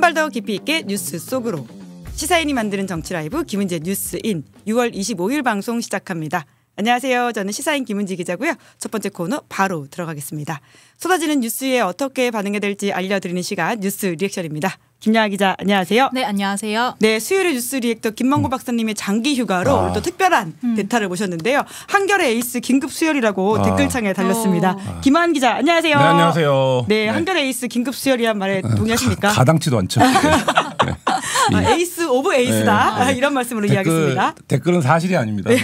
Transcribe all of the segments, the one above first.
발 더 깊이 있게 뉴스 속으로 시사인이 만드는 정치 라이브 김은지의 뉴스인 6월 25일 방송 시작합니다. 안녕하세요. 저는 시사인 김은지 기자고요. 첫 번째 코너 바로 들어가겠습니다. 쏟아지는 뉴스에 어떻게 반응해야 될지 알려드리는 시간 뉴스 리액션입니다. 김양아 기자 안녕하세요. 네, 안녕하세요. 네, 수요일의 뉴스 리액터 김만고 박사님의 장기 휴가로 오늘 또 특별한 대타를 모셨는데요. 한겨레 에이스 긴급 수혈이라고 댓글창에 달렸습니다. 김한 기자 안녕하세요. 네, 안녕하세요. 네, 한겨레 에이스 긴급 수혈이란 말에 동의하십니까? 가당치도 않죠. 네. 에이스 오브 에이스다. 네. 이런 말씀으로 이해하겠습니다. 댓글은 사실이 아닙니다. 네.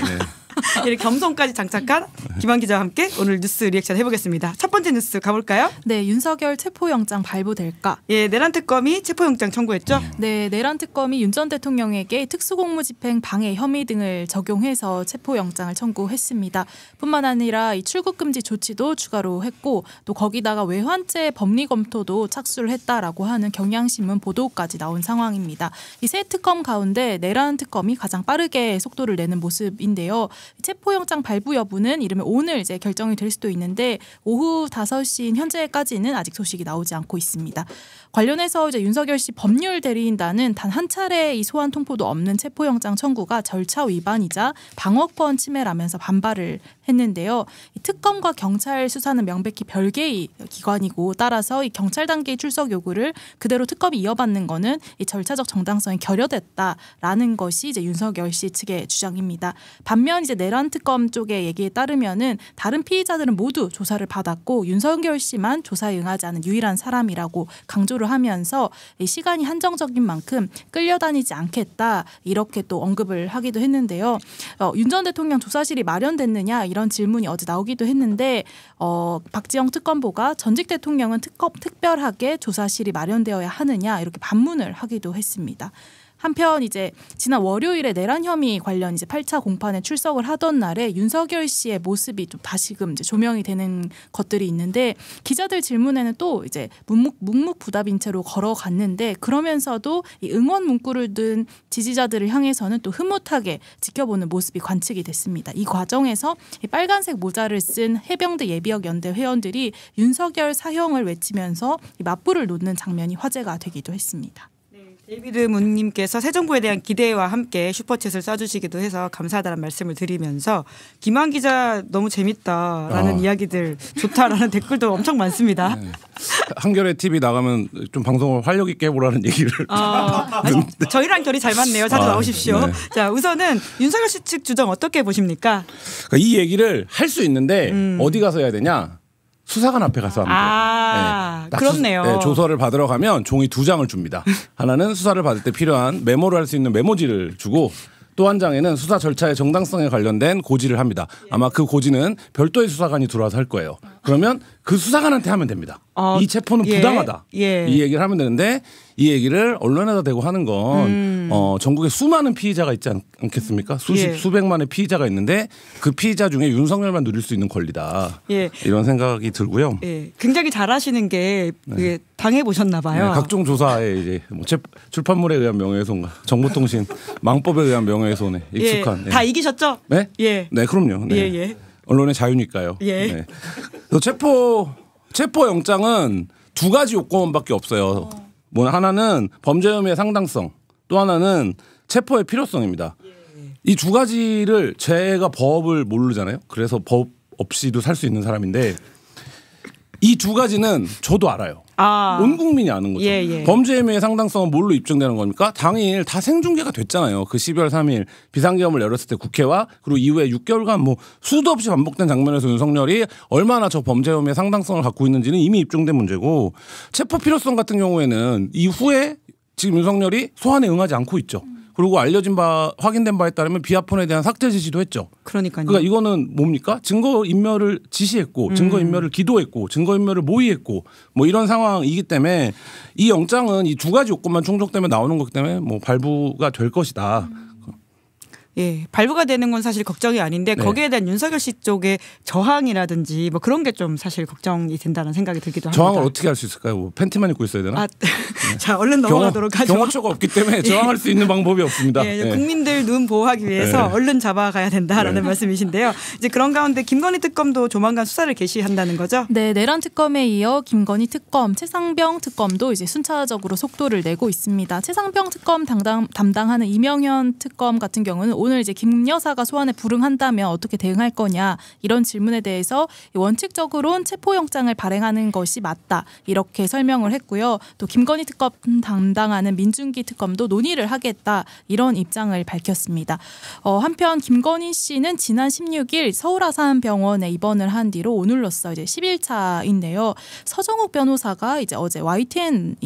이렇게 겸손까지 장착한 김한 기자와 함께 오늘 뉴스 리액션 해보겠습니다. 첫 번째 뉴스 가볼까요? 네, 윤석열 체포영장 발부될까? 예, 내란 특검이 체포영장 청구했죠. 네, 내란 특검이 윤 전 대통령에게 특수공무집행 방해 혐의 등을 적용해서 체포영장을 청구했습니다. 뿐만 아니라 이 출국금지 조치도 추가로 했고 또 거기다가 외환죄 법리 검토도 착수를 했다라고 하는 경향신문 보도까지 나온 상황입니다. 이 세 특검 가운데 내란 특검이 가장 빠르게 속도를 내는 모습인데요. 체포영장 발부 여부는 이르면 오늘 이제 결정이 될 수도 있는데 오후 5시인 현재까지는 아직 소식이 나오지 않고 있습니다. 관련해서 이제 윤석열 씨 법률 대리인단은 단 한 차례 이 소환 통보도 없는 체포영장 청구가 절차 위반이자 방어권 침해라면서 반발을 했는데요. 이 특검과 경찰 수사는 명백히 별개의 기관이고 따라서 이 경찰 단계의 출석 요구를 그대로 특검이 이어받는 거는 이 절차적 정당성이 결여됐다라는 것이 이제 윤석열 씨 측의 주장입니다. 반면 이제 내란 특검 쪽의 얘기에 따르면은 다른 피의자들은 모두 조사를 받았고 윤석열 씨만 조사에 응하지 않은 유일한 사람이라고 강조를 하면서 이 시간이 한정적인 만큼 끌려다니지 않겠다 이렇게 또 언급을 하기도 했는데요. 윤 전 대통령 조사실이 마련됐느냐 이런 질문이 어제 나오기도 했는데 박지영 특검보가 전직 대통령은 특별하게 조사실이 마련되어야 하느냐 이렇게 반문을 하기도 했습니다. 한편 이제 지난 월요일에 내란 혐의 관련 이제 8차 공판에 출석을 하던 날에 윤석열 씨의 모습이 좀 다시금 이제 조명이 되는 것들이 있는데 기자들 질문에는 또 이제 묵묵부답인 채로 걸어갔는데 그러면서도 이 응원 문구를 든 지지자들을 향해서는 또 흐뭇하게 지켜보는 모습이 관측이 됐습니다. 이 과정에서 이 빨간색 모자를 쓴 해병대 예비역 연대 회원들이 윤석열 사형을 외치면서 이 맞불을 놓는 장면이 화제가 되기도 했습니다. 데이비드 문님께서 새 정부에 대한 기대와 함께 슈퍼챗을 쏴주시기도 해서 감사하다는 말씀을 드리면서 김한 기자 너무 재밌다라는 이야기들 좋다라는 댓글도 엄청 많습니다. 네. 한겨레 TV 나가면 좀 방송을 활력 있게 해보라는 얘기를 저희랑 결이 잘 맞네요. 자주 나오십시오. 네. 자, 우선은 윤석열 씨 측 주장 어떻게 보십니까? 그러니까 이 얘기를 할 수 있는데 어디 가서 해야 되냐? 수사관 앞에 가서 하면 돼요. 그렇네요. 네, 조서를 받으러 가면 종이 2장을 줍니다. 하나는 수사를 받을 때 필요한 메모를 할 수 있는 메모지를 주고 또 한 장에는 수사 절차의 정당성에 관련된 고지를 합니다. 아마 그 고지는 별도의 수사관이 들어와서 할 거예요. 그러면 그 수사관한테 하면 됩니다. 이 체포는 부당하다. 이 얘기를 하면 되는데 이 얘기를 언론에다 대고 하는 건 전국에 수많은 피의자가 있지 않겠습니까? 수백만의 피의자가 있는데 그 피의자 중에 윤석열만 누릴 수 있는 권리다. 이런 생각이 들고요. 굉장히 잘하시는 게 당해보셨나 봐요. 각종 조사에 이제 뭐 출판물에 의한 명예훼손과 정보통신 망법에 의한 명예훼손에 익숙한. 다 이기셨죠? 네? 네, 그럼요. 네. 언론의 자유니까요. 네. 체포 영장은 두 가지 요건밖에 없어요. 뭐 하나는 범죄 혐의의 상당성, 또 하나는 체포의 필요성입니다. 이 두 가지를 제가 법을 모르잖아요. 그래서 법 없이도 살 수 있는 사람인데 이 두 가지는 저도 알아요. 온 국민이 아는 거죠. 범죄 혐의의 상당성은 뭘로 입증되는 겁니까? 당일 다 생중계가 됐잖아요. 그 12월 3일 비상계엄을 열었을 때 국회와 그리고 이후에 6개월간 뭐 수도 없이 반복된 장면에서 윤석열이 얼마나 저 범죄 혐의의 상당성을 갖고 있는지는 이미 입증된 문제고 체포 필요성 같은 경우에는 이후에 지금 윤석열이 소환에 응하지 않고 있죠. 그리고 확인된 바에 따르면 비아폰에 대한 삭제 지시도 했죠. 그러니까요. 그러니까 이거는 뭡니까? 증거인멸을 지시했고 증거인멸을 기도했고 증거인멸을 모의했고 뭐 이런 상황이기 때문에 이 영장은 이 두 가지 요건만 충족되면 나오는 거기 때문에 뭐 발부가 될 것이다. 예, 발부가 되는 건 사실 걱정이 아닌데 네. 거기에 대한 윤석열 씨 쪽의 저항이라든지 뭐 그런 게 좀 사실 걱정이 된다는 생각이 들기도 합니다. 저항을 어떻게 할 수 있을까요? 뭐 팬티만 입고 있어야 되나? 아, 자 얼른 넘어가도록 하죠. 경호처가 없기 때문에 저항할 수 있는 방법이 없습니다. 예, 네. 국민들 눈 보호하기 위해서 네. 얼른 잡아가야 된다라는 네. 말씀이신데요. 이제 그런 가운데 김건희 특검도 조만간 수사를 개시한다는 거죠? 네, 내란 특검에 이어 김건희 특검, 최상병 특검도 이제 순차적으로 속도를 내고 있습니다. 최상병 특검 담당하는 이명현 특검 같은 경우는 오늘 이제 김 여사가 소환에 불응한다면 어떻게 대응할 거냐 이런 질문에 대해서 원칙적으로는 체포영장을 발행하는 것이 맞다 이렇게 설명을 했고요. 또 김건희 특검 담당하는 민준기 특검도 논의를 하겠다 이런 입장을 밝혔습니다. 한편 김건희 씨는 지난 16일 서울아산병원에 입원을 한 뒤로 오늘로써 이제 10일차인데요. 서정욱 변호사가 이제 어제 YTN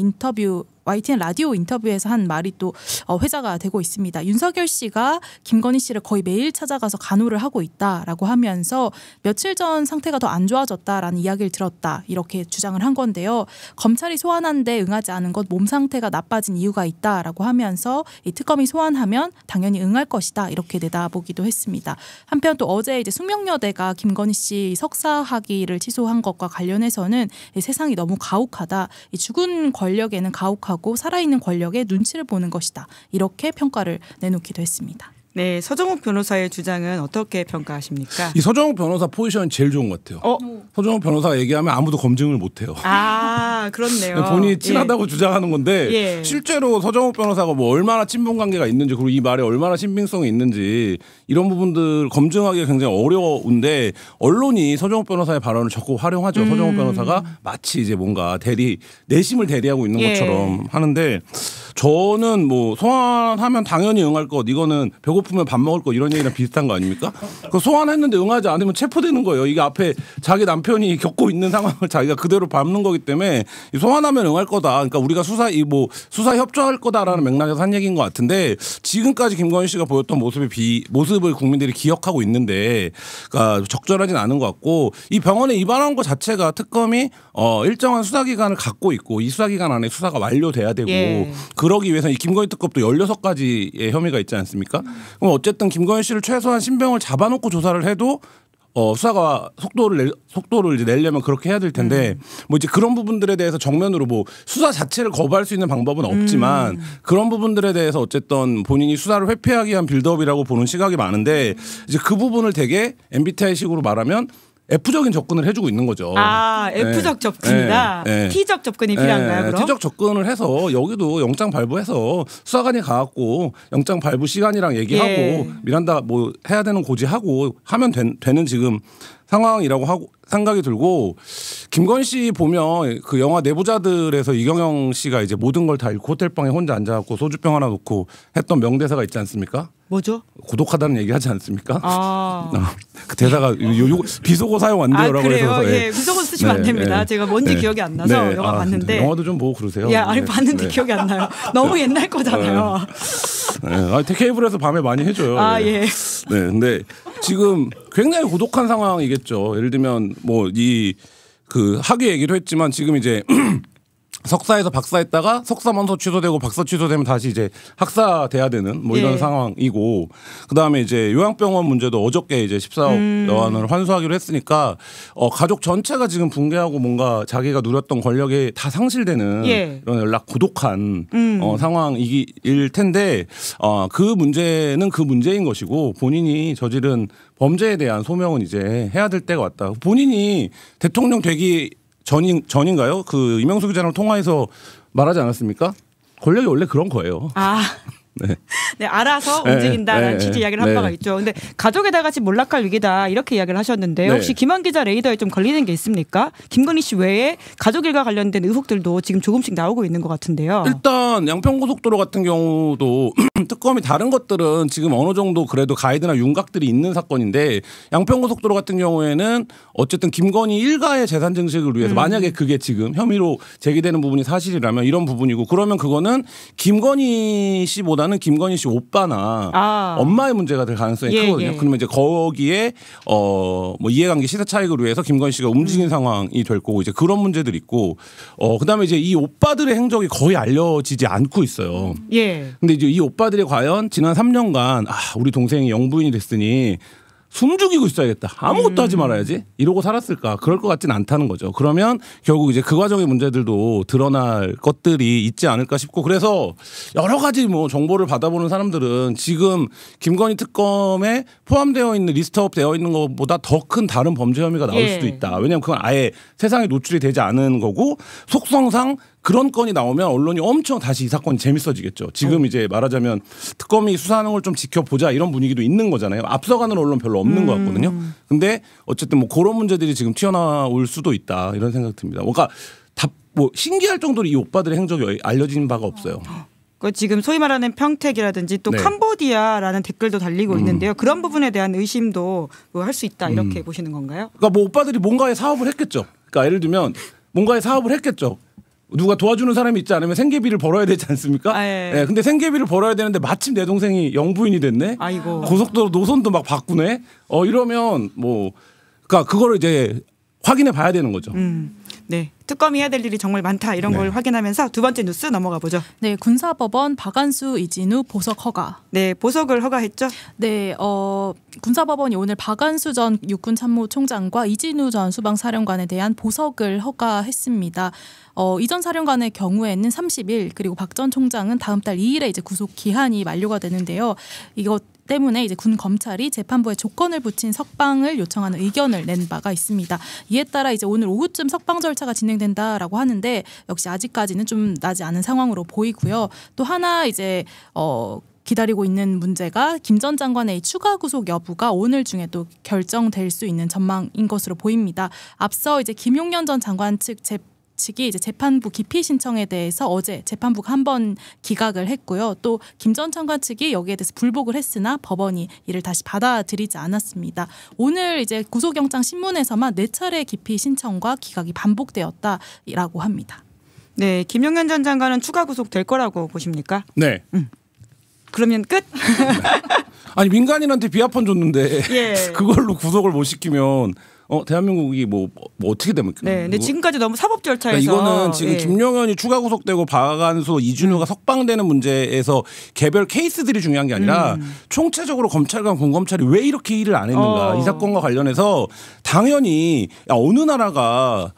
라디오 인터뷰에서 한 말이 또 회자가 되고 있습니다. 윤석열 씨가 김건희 씨를 거의 매일 찾아가서 간호를 하고 있다라고 하면서 며칠 전 상태가 더 안 좋아졌다라는 이야기를 들었다 이렇게 주장을 한 건데요. 검찰이 소환한데 응하지 않은 것 몸 상태가 나빠진 이유가 있다라고 하면서 이 특검이 소환하면 당연히 응할 것이다 이렇게 내다보기도 했습니다. 한편 또 어제 이제 숙명여대가 김건희 씨 석사 학위를 취소한 것과 관련해서는 세상이 너무 가혹하다. 이 죽은 권력에는 가혹하고 살아있는 권력의 눈치를 보는 것이다. 이렇게 평가를 내놓기도 했습니다. 네, 서정욱 변호사의 주장은 어떻게 평가하십니까? 이 서정욱 변호사 포지션이 제일 좋은 것 같아요. 서정욱 변호사가 얘기하면 아무도 검증을 못해요. 아, 그렇네요. 본인이 친하다고 주장하는 건데 실제로 서정욱 변호사가 뭐 얼마나 친분 관계가 있는지 그리고 이 말에 얼마나 신빙성이 있는지 이런 부분들 검증하기가 굉장히 어려운데 언론이 서정욱 변호사의 발언을 적극 활용하죠. 서정욱 변호사가 마치 이제 뭔가 내심을 대리하고 있는 것처럼 하는데 저는 뭐 소환하면 당연히 응할 것 이거는 배고프면 밥 먹을 것 이런 얘기랑 비슷한 거 아닙니까? 그 소환했는데 응하지 않으면 체포되는 거예요. 이게 앞에 자기 남편이 겪고 있는 상황을 자기가 그대로 밟는 거기 때문에 소환하면 응할 거다. 그러니까 우리가 수사 협조할 거다라는 맥락에서 한 얘기인 것 같은데 지금까지 김건희 씨가 보였던 모습을 국민들이 기억하고 있는데 그러니까 적절하진 않은 것 같고 이 병원에 입원한 것 자체가 특검이 일정한 수사 기간을 갖고 있고 이 수사 기간 안에 수사가 완료돼야 되고 그러기 위해서 이 김건희 특검도 16가지의 혐의가 있지 않습니까? 그럼 어쨌든 김건희 씨를 최소한 신병을 잡아놓고 조사를 해도 수사가 속도를 이제 내려면 그렇게 해야 될 텐데 뭐 이제 그런 부분들에 대해서 정면으로 뭐 수사 자체를 거부할 수 있는 방법은 없지만 그런 부분들에 대해서 어쨌든 본인이 수사를 회피하기 위한 빌드업이라고 보는 시각이 많은데 이제 그 부분을 되게 MBTI식으로 말하면 F적인 접근을 해주고 있는 거죠. 아, F적 접근이다. T적 접근이 필요한가요? 그럼? T적 접근을 해서 여기도 영장 발부해서 수사관이 가갖고 영장 발부 시간이랑 얘기하고 미란다 뭐 해야 되는 고지하고 하면 되는 지금 상황이라고 하고 생각이 들고 김건희 씨 보면 그 영화 내부자들에서 이경영 씨가 이제 모든 걸 다 잃고 호텔방에 혼자 앉아갖고 소주병 하나 놓고 했던 명대사가 있지 않습니까? 뭐죠? 고독하다는 얘기 하지 않습니까? 그 대사가 비속어 사용 안 돼요라고 그래요? 해서 비속어 쓰시면 안 됩니다. 제가 뭔지 기억이 안 나서 영화 봤는데 영화도 좀 보고 그러세요? 아니 봤는데 기억이 안 나요. 너무 옛날 거잖아요. 케이블에서 밤에 많이 해줘요. 네, 근데 지금 굉장히 고독한 상황이겠죠. 예를 들면 뭐 그 학위 얘기도 했지만 지금 이제 석사에서 박사했다가 석사 먼저 취소되고 박사 취소되면 다시 이제 학사 돼야 되는 뭐 이런 상황이고 그다음에 이제 요양병원 문제도 어저께 이제 14억 원을 환수하기로 했으니까 가족 전체가 지금 붕괴하고 뭔가 자기가 누렸던 권력이 다 상실되는 이런 연락 고독한 상황일 텐데 그 문제는 그 문제인 것이고 본인이 저지른 범죄에 대한 소명은 이제 해야 될 때가 왔다. 본인이 대통령 되기 전인가요? 그 이명수 기자랑 통화해서 말하지 않았습니까? 권력이 원래 그런 거예요. 네, 알아서 움직인다라는 취지 이야기를 한 바가 있죠. 근데 가족에다 같이 몰락할 위기다 이렇게 이야기를 하셨는데 혹시 김한 기자 레이더에 좀 걸리는 게 있습니까? 김건희 씨 외에 가족 일과 관련된 의혹들도 지금 조금씩 나오고 있는 것 같은데요. 일단 양평고속도로 같은 경우도 특검이 다른 것들은 지금 어느 정도 그래도 가이드나 윤곽들이 있는 사건인데 양평고속도로 같은 경우에는 어쨌든 김건희 일가의 재산 증식을 위해서 만약에 그게 지금 혐의로 제기되는 부분이 사실이라면 이런 부분이고 그러면 그거는 김건희 씨보다 문제보다는 김건희 씨 오빠나 엄마의 문제가 될 가능성이 크거든요. 그러면 이제 거기에 뭐 이해관계 시사 차익을 위해서 김건희 씨가 움직인 상황이 될 거고 이제 그런 문제들이 있고 그다음에 이제 이 오빠들의 행적이 거의 알려지지 않고 있어요. 근데 이제 이 오빠들이 과연 지난 3년간 우리 동생이 영부인이 됐으니 숨죽이고 있어야겠다. 아무것도 하지 말아야지. 이러고 살았을까? 그럴 것 같진 않다는 거죠. 그러면 결국 이제 그 과정의 문제들도 드러날 것들이 있지 않을까 싶고 그래서 여러 가지 뭐 정보를 받아보는 사람들은 지금 김건희 특검에 포함되어 있는 리스트업 되어 있는 것보다 더 큰 다른 범죄 혐의가 나올 수도 있다. 왜냐하면 그건 아예 세상에 노출이 되지 않은 거고 속성상 그런 건이 나오면 언론이 엄청 다시 이 사건이 재밌어지겠죠. 지금 이제 말하자면 특검이 수사하는 걸 좀 지켜보자 이런 분위기도 있는 거잖아요. 앞서가는 언론 별로 없는 것 같거든요. 근데 어쨌든 뭐 그런 문제들이 지금 튀어나올 수도 있다 이런 생각 듭니다. 뭔가 다 뭐 신기할 정도로 이 오빠들의 행적이 알려진 바가 없어요. 지금 소위 말하는 평택이라든지 또 캄보디아라는 댓글도 달리고 있는데요. 그런 부분에 대한 의심도 뭐 할 수 있다 이렇게 보시는 건가요? 그러니까 뭐 오빠들이 뭔가의 사업을 했겠죠. 그러니까 예를 들면 뭔가의 사업을 했겠죠. 누가 도와주는 사람이 있지 않으면 생계비를 벌어야 되지 않습니까? 네, 근데 생계비를 벌어야 되는데 마침 내 동생이 영부인이 됐네. 아이고. 고속도로 노선도 막 바꾸네. 이러면 뭐 그러니까 그거를 이제 확인해 봐야 되는 거죠. 네, 특검이 해야 될 일이 정말 많다 이런 걸 확인하면서 두 번째 뉴스 넘어가 보죠. 네, 군사법원 박완수, 이진우 보석 허가. 네, 보석을 허가했죠. 네, 군사법원이 오늘 박완수 전 육군참모총장과 이진우 전 수방사령관에 대한 보석을 허가했습니다. 이 전 사령관의 경우에는 30일 그리고 박 전 총장은 다음 달 2일에 이제 구속 기한이 만료가 되는데요. 이것 때문에 이제 군 검찰이 재판부에 조건을 붙인 석방을 요청하는 의견을 낸 바가 있습니다. 이에 따라 이제 오늘 오후쯤 석방 절차가 진행된다라고 하는데 역시 아직까지는 좀 나지 않은 상황으로 보이고요. 또 하나 이제 기다리고 있는 문제가 김 전 장관의 추가 구속 여부가 오늘 중에 또 결정될 수 있는 전망인 것으로 보입니다. 앞서 이제 김용년 전 장관 측이 이제 재판부 기피 신청에 대해서 어제 재판부가 한 번 기각을 했고요. 또 김 전 장관 측이 여기에 대해서 불복을 했으나 법원이 이를 다시 받아들이지 않았습니다. 오늘 이제 구속영장 신문에서만 4차례 기피 신청과 기각이 반복되었다라고 합니다. 네, 김용현 전 장관은 추가 구속될 거라고 보십니까? 네. 그러면 끝? 아니 민간인한테 비합헌 줬는데 그걸로 구속을 못 시키면 대한민국이 뭐 어떻게 됩니까? 네, 근데 지금까지 너무 사법 절차에서 그러니까 이거는 지금 김용현이 추가 구속되고 박완수, 이준호가 석방되는 문제에서 개별 케이스들이 중요한 게 아니라 총체적으로 검찰과 군검찰이 왜 이렇게 일을 안 했는가 이 사건과 관련해서 당연히 어느 나라가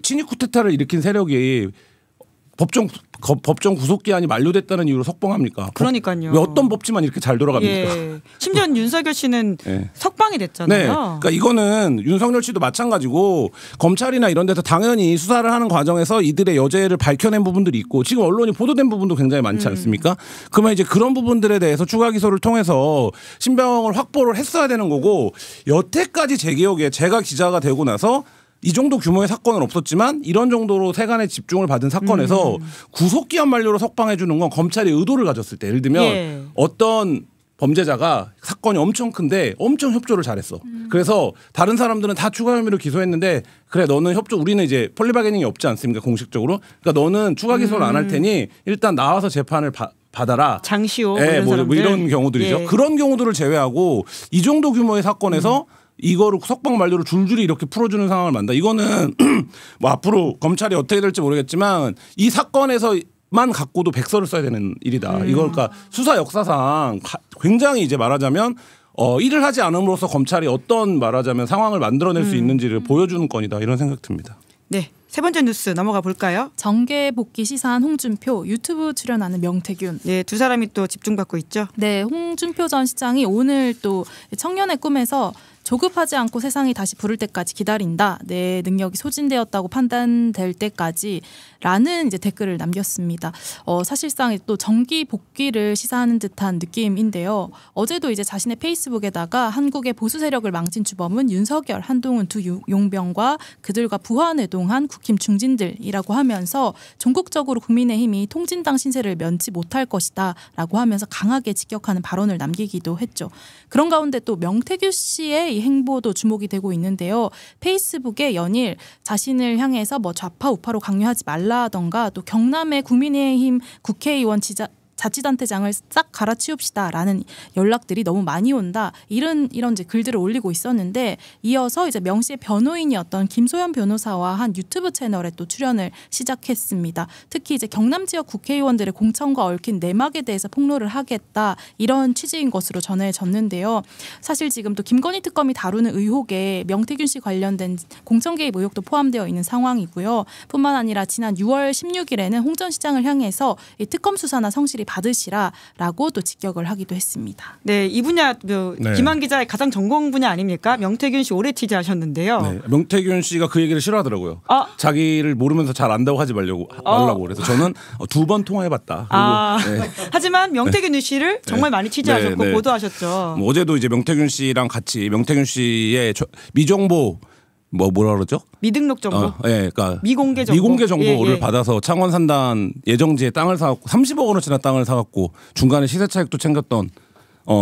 친위 쿠데타를 일으킨 세력이 법정 구속 기한이 만료됐다는 이유로 석방합니까? 그러니까요. 왜 어떤 법치만 이렇게 잘 돌아갑니까? 심지어 윤석열 씨는 석방이 됐잖아요. 네. 그러니까 이거는 윤석열 씨도 마찬가지고 검찰이나 이런 데서 당연히 수사를 하는 과정에서 이들의 여죄를 밝혀낸 부분들이 있고 지금 언론이 보도된 부분도 굉장히 많지 않습니까? 그러면 이제 그런 부분들에 대해서 추가 기소를 통해서 신병을 확보를 했어야 되는 거고 여태까지 제 기억에 제가 기자가 되고 나서 이 정도 규모의 사건은 없었지만 이런 정도로 세간의 집중을 받은 사건에서 구속기한 만료로 석방해 주는 건 검찰이 의도를 가졌을 때 예를 들면 어떤 범죄자가 사건이 엄청 큰데 엄청 협조를 잘했어. 그래서 다른 사람들은 다 추가 혐의로 기소했는데 그래 너는 우리는 이제 폴리바게닝이 없지 않습니까 공식적으로. 그러니까 너는 추가 기소를 안 할 테니 일단 나와서 재판을 받아라. 장시호 뭐 이런 경우들이죠. 그런 경우들을 제외하고 이 정도 규모의 사건에서 이거를 석방 만료로 줄줄이 이렇게 풀어주는 상황을 만든다. 이거는 뭐 앞으로 검찰이 어떻게 될지 모르겠지만 이 사건에서만 갖고도 백서를 써야 되는 일이다. 이걸 그러니까 수사 역사상 굉장히 이제 말하자면 일을 하지 않음으로써 검찰이 어떤 말하자면 상황을 만들어낼 수 있는지를 보여주는 건이다. 이런 생각 듭니다. 네. 세 번째 뉴스 넘어가 볼까요? 정계 복귀 시사한 홍준표, 유튜브 출연하는 명태균. 네, 두 사람이 또 집중받고 있죠. 네, 홍준표 전 시장이 오늘 또 청년의 꿈에서 조급하지 않고 세상이 다시 부를 때까지 기다린다. 내 능력이 소진되었다고 판단될 때까지 라는 이제 댓글을 남겼습니다. 사실상 또 정기 복귀를 시사하는 듯한 느낌인데요. 어제도 이제 자신의 페이스북에다가 한국의 보수 세력을 망친 주범은 윤석열, 한동훈 두 용병과 그들과 부화내동한 국힘 중진들이라고 하면서 전국적으로 국민의힘이 통진당 신세를 면치 못할 것이다 라고 하면서 강하게 직격하는 발언을 남기기도 했죠. 그런 가운데 또 명태균 씨의 이 행보도 주목이 되고 있는데요. 페이스북에 연일 자신을 향해서 뭐 좌파 우파로 강요하지 말라던가 또 경남의 국민의힘 국회의원 자치단체장을 싹 갈아치웁시다라는 연락들이 너무 많이 온다. 이런 이제 글들을 올리고 있었는데 이어서 이제 명 씨의 변호인이었던 김소연 변호사와 한 유튜브 채널에 또 출연을 시작했습니다. 특히 이제 경남 지역 국회의원들의 공천과 얽힌 내막에 대해서 폭로를 하겠다 이런 취지인 것으로 전해졌는데요. 사실 지금 또 김건희 특검이 다루는 의혹에 명태균 씨 관련된 공천 개입 의혹도 포함되어 있는 상황이고요. 뿐만 아니라 지난 6월 16일에는 홍 전 시장을 향해서 이 특검 수사나 성실히 받으시라라고 또 직격을 하기도 했습니다. 네, 이 분야 김한 기자의 가장 전공 분야 아닙니까? 명태균 씨 오래 취재하셨는데요. 네, 명태균 씨가 그 얘기를 싫어하더라고요. 자기를 모르면서 잘 안다고 하지 말라고 그래서 저는 2번 통화해봤다. 네. 하지만 명태균 씨를 정말 많이 취재하셨고 보도하셨죠. 뭐 어제도 이제 명태균 씨랑 같이 명태균 씨의 미정보 뭐라 그러죠? 미등록 정보. 그러니까 미공개 정보를 받아서 창원 산단 예정지에 땅을 사갖고 30억 원어치나 땅을 사갖고 중간에 시세 차익도 챙겼던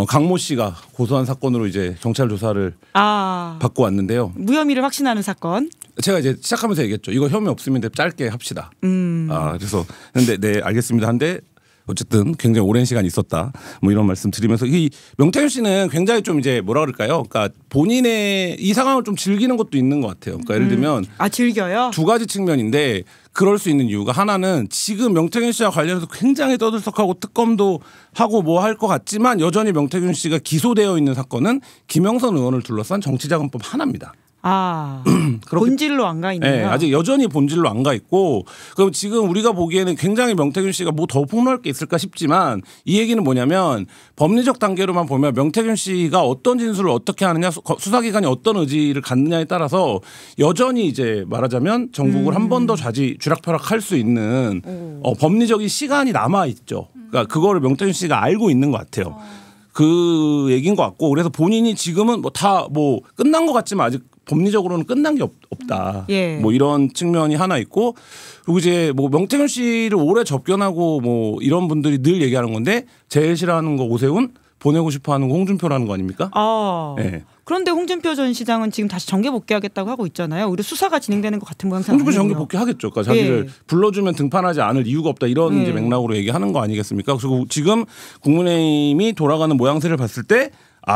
강모 씨가 고소한 사건으로 이제 경찰 조사를 받고 왔는데요. 무혐의를 확신하는 사건. 제가 이제 시작하면서 얘기했죠. 이거 혐의 없으면 짧게 합시다. 그래서 근데 네 알겠습니다. 한데 어쨌든 굉장히 오랜 시간 있었다. 뭐 이런 말씀 드리면서 이 명태균 씨는 굉장히 좀 이제 뭐라 그럴까요? 그러니까 본인의 이 상황을 좀 즐기는 것도 있는 것 같아요. 그러니까 예를 들면 즐겨요? 두 가지 측면인데 그럴 수 있는 이유가 하나는 지금 명태균 씨와 관련해서 굉장히 떠들썩하고 특검도 하고 뭐 할 것 같지만 여전히 명태균 씨가 기소되어 있는 사건은 김영선 의원을 둘러싼 정치자금법 하나입니다. 본질로 안 가 있네요. 네, 아직 여전히 본질로 안 가 있고 그럼 지금 우리가 보기에는 굉장히 명태균 씨가 뭐 더 폭로할 게 있을까 싶지만 이 얘기는 뭐냐면 법리적 단계로만 보면 명태균 씨가 어떤 진술을 어떻게 하느냐 수사기관이 어떤 의지를 갖느냐에 따라서 여전히 이제 말하자면 정국을 한 번 더 쥐락펴락할 수 있는 법리적인 시간이 남아 있죠. 그러니까 그거를 명태균 씨가 알고 있는 것 같아요. 그 얘기인 것 같고 그래서 본인이 지금은 뭐 다 뭐 끝난 것 같지만 아직 법리적으로는 끝난 게 없다. 뭐 이런 측면이 하나 있고 그리고 이제 뭐 명태균 씨를 오래 접견하고 뭐 이런 분들이 늘 얘기하는 건데 제일 싫어하는 거 오세훈 보내고 싶어하는 거 홍준표라는 거 아닙니까? 네. 그런데 홍준표 전 시장은 지금 다시 정계 복귀하겠다고 하고 있잖아요. 오히려 수사가 진행되는 것 같은 모양새는 홍준표 정계 복귀하겠죠. 그러니까 자기를 불러주면 등판하지 않을 이유가 없다 이런 이제 맥락으로 얘기하는 거 아니겠습니까? 그리고 지금 국민의힘이 돌아가는 모양새를 봤을 때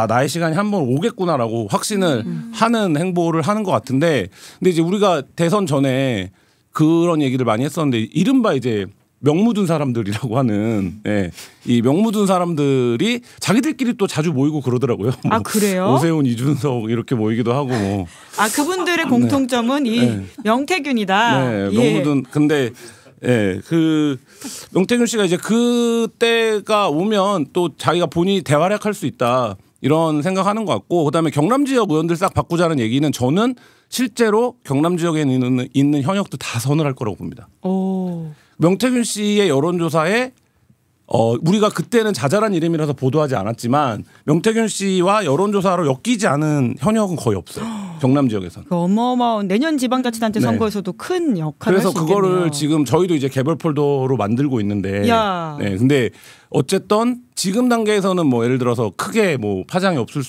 나의 시간이 한번 오겠구나라고 확신을 하는 행보를 하는 것 같은데 근데 이제 우리가 대선 전에 그런 얘기를 많이 했었는데 이른바 이제 명묻은 사람들이라고 하는 이 명묻은 사람들이 자기들끼리 또 자주 모이고 그러더라고요. 그래요? 오세훈, 이준석 이렇게 모이기도 하고 뭐. 그분들의 공통점은 이 명태균이다. 명묻은 근데 그 명태균 씨가 이제 그때가 오면 또 자기가 본인이 대활약할 수 있다. 이런 생각하는 것 같고 그다음에 경남 지역 의원들 싹 바꾸자는 얘기는 저는 실제로 경남 지역에 있는 현역도 다 선을 할 거라고 봅니다. 명태균 씨의 여론조사에 우리가 그때는 자잘한 이름이라서 보도하지 않았지만 명태균 씨와 여론조사로 엮이지 않은 현역은 거의 없어요. 경남 지역에서는. 어마어마한 내년 지방자치단체 선거에서도 큰 역할을 할 수 있겠네요. 그래서 그거를 지금 저희도 이제 개별 폴더로 만들고 있는데 근데 어쨌든 지금 단계에서는 뭐 예를 들어서 크게 뭐 파장이 없을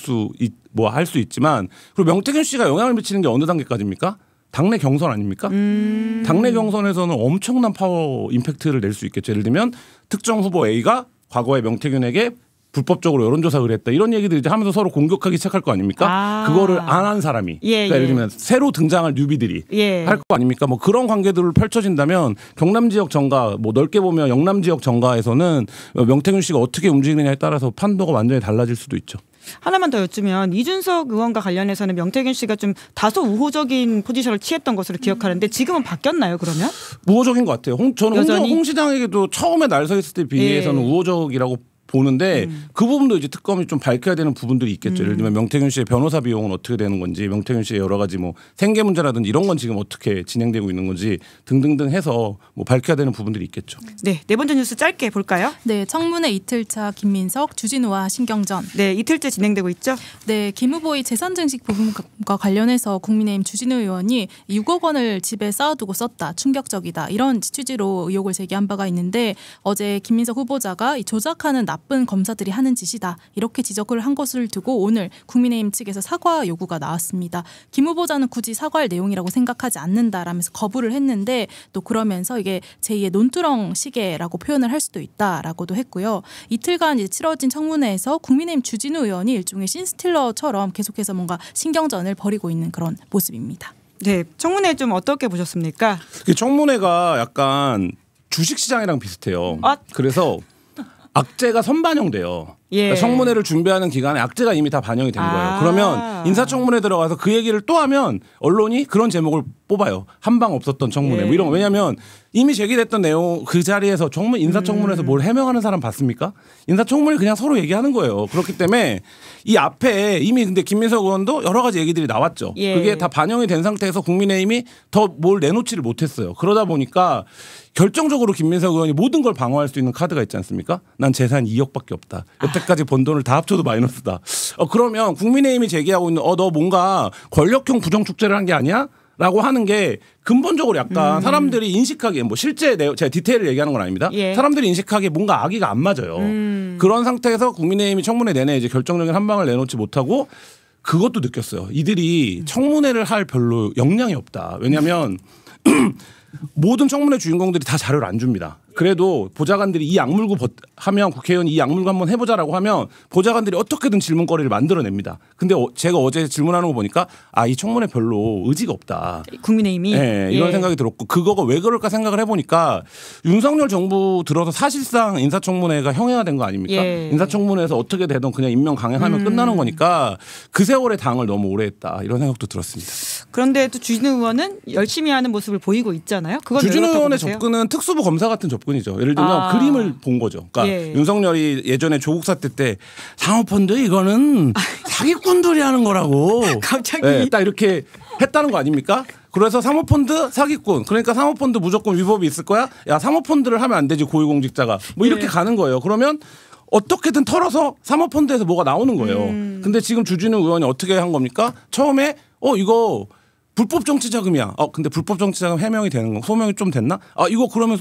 뭐 할 수 있지만 그리고 명태균 씨가 영향을 미치는 게 어느 단계까지입니까? 당내 경선 아닙니까? 당내 경선에서는 엄청난 파워 임팩트를 낼 수 있겠죠. 예를 들면 특정 후보 A가 과거에 명태균에게 불법적으로 여론조사 의뢰했다 이런 얘기들 이제 하면서 서로 공격하기 시작할 거 아닙니까? 그거를 안 한 사람이 그러니까 예를 들면 새로 등장할 뉴비들이 할 거 아닙니까? 뭐 그런 관계들을 펼쳐진다면 경남 지역 정가 뭐 넓게 보면 영남 지역 정가에서는 명태균 씨가 어떻게 움직이느냐에 따라서 판도가 완전히 달라질 수도 있죠. 하나만 더 여쭈면 이준석 의원과 관련해서는 명태균 씨가 좀 다소 우호적인 포지션을 취했던 것으로 기억하는데 지금은 바뀌었나요 그러면? 우호적인 것 같아요. 저는 홍 시장에게도 처음에 날 서 있을 때 비해서는 우호적이라고 보는데 그 부분도 이제 특검이 좀 밝혀야 되는 부분들이 있겠죠. 예를 들면 명태균 씨의 변호사 비용은 어떻게 되는 건지 명태균 씨의 여러 가지 뭐 생계 문제라든지 이런 건 지금 어떻게 진행되고 있는 건지 등등등 해서 뭐 밝혀야 되는 부분들이 있겠죠. 네 번째 뉴스 짧게 볼까요? 네, 청문회 이틀차 김민석, 주진우와 신경전. 네, 이틀째 진행되고 있죠. 네, 김 후보의 재산 증식 부분과 관련해서 국민의힘 주진우 의원이 6억 원을 집에 쌓아두고 썼다, 충격적이다 이런 취지로 의혹을 제기한 바가 있는데 어제 김민석 후보자가 이 조작하는 납부 나쁜 검사들이 하는 짓이다. 이렇게 지적을 한 것을 두고 오늘 국민의힘 측에서 사과 요구가 나왔습니다. 김 후보자는 굳이 사과할 내용이라고 생각하지 않는다라면서 거부를 했는데 또 그러면서 이게 제2의 논두렁 시계라고 표현을 할 수도 있다라고도 했고요. 이틀간 이제 치러진 청문회에서 국민의힘 주진우 의원이 일종의 신스틸러처럼 계속해서 뭔가 신경전을 벌이고 있는 그런 모습입니다. 네, 청문회 좀 어떻게 보셨습니까? 청문회가 약간 주식시장이랑 비슷해요. 그래서 악재가 선반영돼요. 그러니까 청문회를 준비하는 기간에 악재가 이미 다 반영이 된 거예요. 그러면 인사청문회 들어가서 그 얘기를 또 하면 언론이 그런 제목을 뽑아요. 한방 없었던 청문회. 뭐 이런 거. 왜냐하면 이미 제기됐던 내용 그 자리에서 인사청문회에서 뭘 해명하는 사람 봤습니까? 인사청문회 그냥 서로 얘기하는 거예요. 그렇기 때문에 이 앞에 이미 근데 김민석 의원도 여러 가지 얘기들이 나왔죠. 그게 다 반영이 된 상태에서 국민의힘이 더 뭘 내놓지를 못했어요. 그러다 보니까 결정적으로 김민석 의원이 모든 걸 방어할 수 있는 카드가 있지 않습니까? 난 재산 2억밖에 없다. 여태까지 번 돈을 다 합쳐도 마이너스다. 그러면 국민의힘이 제기하고 있는 너 뭔가 권력형 부정축제를 한 게 아니야? 라고 하는 게 근본적으로 약간 사람들이 인식하기에 뭐 실제 제가 디테일을 얘기하는 건 아닙니다. 사람들이 인식하기에 뭔가 악의가 안 맞아요. 그런 상태에서 국민의힘이 청문회 내내 이제 결정적인 한 방을 내놓지 못하고 그것도 느꼈어요. 이들이 청문회를 할 별로 역량이 없다. 왜냐하면 모든 청문회 주인공들이 다 자료를 안 줍니다. 그래도 보좌관들이 이 악물고 하면 국회의원이 이 악물고 한번 해보자라고 하면 보좌관들이 어떻게든 질문거리를 만들어냅니다. 근데 제가 어제 질문하는 거 보니까 이 청문회 별로 의지가 없다. 국민의힘이? 네, 이런 생각이 들었고 그거가 왜 그럴까 생각을 해보니까 윤석열 정부 들어서 사실상 인사청문회가 형해화된 거 아닙니까? 인사청문회에서 어떻게 되든 그냥 임명 강행하면 끝나는 거니까 그 세월의 당을 너무 오래 했다. 이런 생각도 들었습니다. 그런데 또 주진우 의원은 열심히 하는 모습을 보이고 있잖아요. 주진우 의원의 접근은 특수부 검사 같은 접근이죠. 예를 들면 그림을 본 거죠. 그러니까 윤석열이 예전에 조국 사태 때 사모펀드 이거는 사기꾼들이 하는 거라고 갑자기 딱 이렇게 했다는 거 아닙니까? 그래서 사모펀드 사기꾼 그러니까 사모펀드 무조건 위법이 있을 거야. 야 사모펀드를 하면 안 되지 고위공직자가 뭐 이렇게 가는 거예요. 그러면 어떻게든 털어서 사모펀드에서 뭐가 나오는 거예요. 근데 지금 주진우 의원이 어떻게 한 겁니까? 처음에 이거 불법 정치 자금이야. 근데 불법 정치 자금 해명이 되는 거 소명이 좀 됐나? 이거 그러면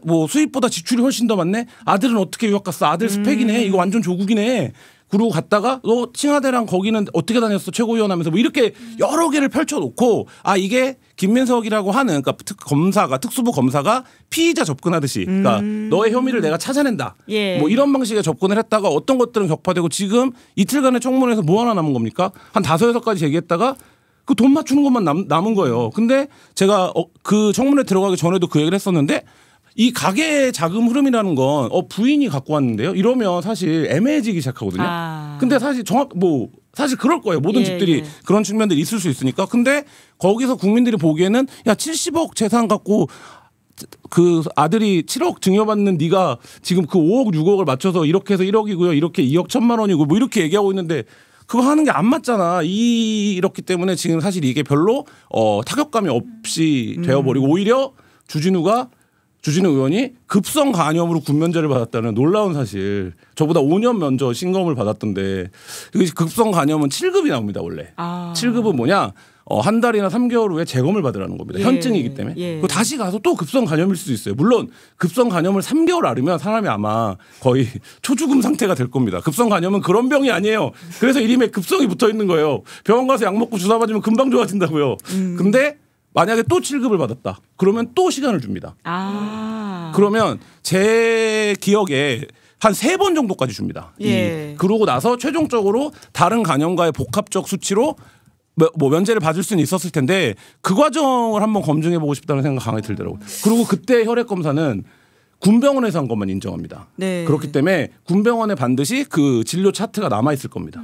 뭐 수입보다 지출이 훨씬 더 많네. 아들은 어떻게 유학 갔어? 아들 스펙이네. 이거 완전 조국이네. 그러고 갔다가 너 칭하대랑 거기는 어떻게 다녔어? 최고위원 하면서 뭐 이렇게 여러 개를 펼쳐놓고 이게 김민석이라고 하는 그러니까 특수부 검사가 피의자 접근하듯이 그러니까 너의 혐의를 내가 찾아낸다. 뭐 이런 방식의 접근을 했다가 어떤 것들은 격파되고 지금 이틀간의 청문회에서 뭐 하나 남은 겁니까? 한 5-6가지 제기했다가 그 돈 맞추는 것만 남은 거예요. 근데 제가 그 청문회 들어가기 전에도 그 얘기를 했었는데 이 가계 자금 흐름이라는 건 부인이 갖고 왔는데요. 이러면 사실 애매해지기 시작하거든요. 근데 사실 사실 그럴 거예요. 모든 집들이 그런 측면들이 있을 수 있으니까. 근데 거기서 국민들이 보기에는 야 70억 재산 갖고 그 아들이 7억 증여받는 네가 지금 그 5억 6억을 맞춰서 이렇게 해서 1억이고요. 이렇게 2억 1,000만 원이고 뭐 이렇게 얘기하고 있는데 그거 하는 게 안 맞잖아. 이렇기 때문에 지금 사실 이게 별로 타격감이 없이 되어버리고 오히려 주진우 의원이 급성 간염으로 군면제를 받았다는 놀라운 사실. 저보다 5년 먼저 신검을 받았던데 급성 간염은 7급이 나옵니다 원래. 7급은 뭐냐? 한 달이나 3개월 후에 재검을 받으라는 겁니다. 현증이기 때문에. 그리고 다시 가서 또 급성 간염일 수도 있어요. 물론 급성 간염을 3개월 앓으면 사람이 아마 거의 초죽음 상태가 될 겁니다. 급성 간염은 그런 병이 아니에요. 그래서 이름에 급성이 붙어 있는 거예요. 병원 가서 약 먹고 주사 맞으면 금방 좋아진다고요. 근데 만약에 또 7급을 받았다. 그러면 또 시간을 줍니다. 그러면 제 기억에 한 3번 정도까지 줍니다. 그러고 나서 최종적으로 다른 간염과의 복합적 수치로 뭐 면제를 받을 수는 있었을 텐데 그 과정을 한번 검증해 보고 싶다는 생각 강하게 들더라고요. 그리고 그때 혈액 검사는 군병원에서 한 것만 인정합니다. 그렇기 때문에 군병원에 반드시 그 진료 차트가 남아 있을 겁니다.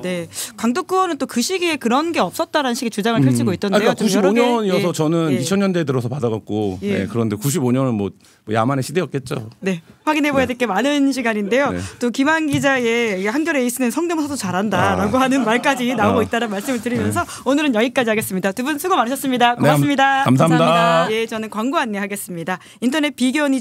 네. 강덕구 의원은 또 그 시기에 그런 게 없었다라는 식의 주장을 펼치고 있던데요. 그러니까 95년이어서 저는 2000년대에 들어서 받아갖고 그런데 95년은 뭐 야만의 시대였겠죠. 네. 확인해봐야 될 게 많은 시간인데요. 또 김한 기자의 한겨레 에이스는 성대모사도 잘한다라고 하는 말까지 나오고 있다는 말씀을 드리면서 오늘은 여기까지 하겠습니다. 두 분 수고 많으셨습니다. 고맙습니다. 감사합니다. 저는 광고 안내하겠습니다. 인터넷 비교원이